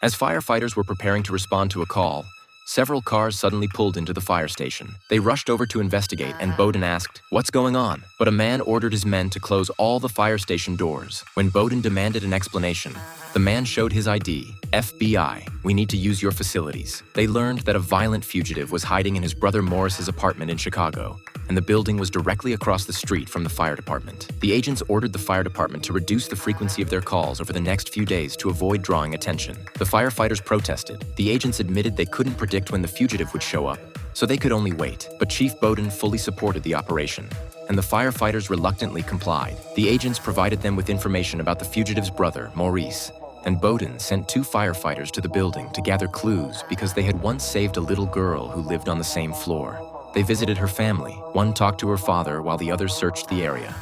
As firefighters were preparing to respond to a call, several cars suddenly pulled into the fire station. They rushed over to investigate, and Bowden asked, "What's going on?" But a man ordered his men to close all the fire station doors. When Bowden demanded an explanation, the man showed his ID. "FBI, we need to use your facilities." They learned that a violent fugitive was hiding in his brother Morris's apartment in Chicago, and the building was directly across the street from the fire department. The agents ordered the fire department to reduce the frequency of their calls over the next few days to avoid drawing attention. The firefighters protested. The agents admitted they couldn't predict when the fugitive would show up, so they could only wait. But Chief Bowden fully supported the operation, and the firefighters reluctantly complied. The agents provided them with information about the fugitive's brother, Maurice, and Bowden sent 2 firefighters to the building to gather clues because they had once saved a little girl who lived on the same floor. They visited her family. One talked to her father while the other searched the area.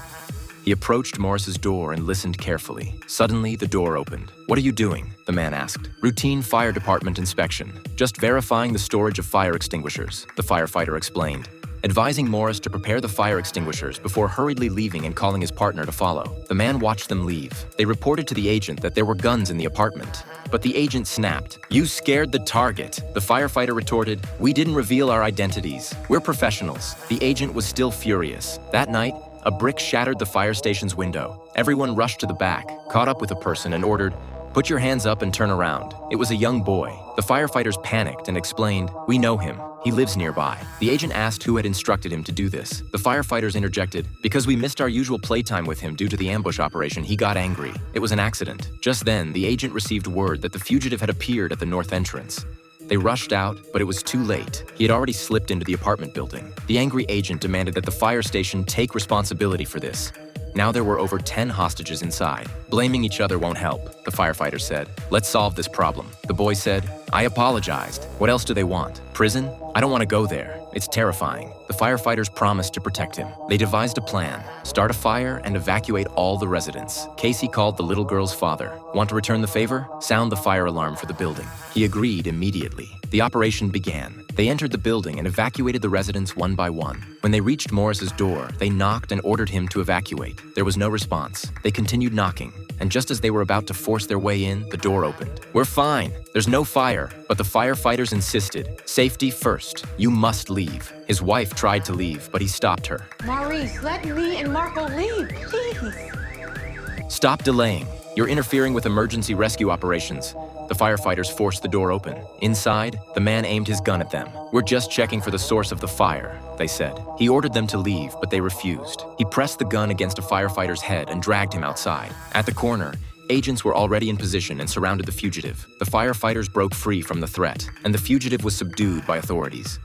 He approached Morris's door and listened carefully. Suddenly, the door opened. "What are you doing?" the man asked. "Routine fire department inspection. Just verifying the storage of fire extinguishers," the firefighter explained, advising Morris to prepare the fire extinguishers before hurriedly leaving and calling his partner to follow. The man watched them leave. They reported to the agent that there were guns in the apartment, but the agent snapped. "You scared the target," the firefighter retorted. "We didn't reveal our identities. We're professionals." The agent was still furious. That night, a brick shattered the fire station's window. Everyone rushed to the back, caught up with a person, and ordered, "Put your hands up and turn around." It was a young boy. The firefighters panicked and explained, "We know him. He lives nearby." The agent asked who had instructed him to do this. The firefighters interjected, "Because we missed our usual playtime with him due to the ambush operation, he got angry. It was an accident." Just then, the agent received word that the fugitive had appeared at the north entrance. They rushed out, but it was too late. He had already slipped into the apartment building. The angry agent demanded that the fire station take responsibility for this. Now there were over 10 hostages inside. "Blaming each other won't help," the firefighter said. "Let's solve this problem." The boy said, "I apologized. What else do they want? Prison? I don't want to go there. It's terrifying." The firefighters promised to protect him. They devised a plan: start a fire and evacuate all the residents. Casey called the little girl's father. "Want to return the favor? Sound the fire alarm for the building." He agreed immediately. The operation began. They entered the building and evacuated the residents one by one. When they reached Morris's door, they knocked and ordered him to evacuate. There was no response. They continued knocking, and just as they were about to force their way in, the door opened. "We're fine. There's no fire." But the firefighters insisted. "Safety first. You must leave." His wife tried to leave, but he stopped her. "Maurice, let me and Marco leave, please." "Stop delaying. You're interfering with emergency rescue operations." The firefighters forced the door open. Inside, the man aimed his gun at them. "We're just checking for the source of the fire," they said. He ordered them to leave, but they refused. He pressed the gun against a firefighter's head and dragged him outside. At the corner, agents were already in position and surrounded the fugitive. The firefighters broke free from the threat, and the fugitive was subdued by authorities.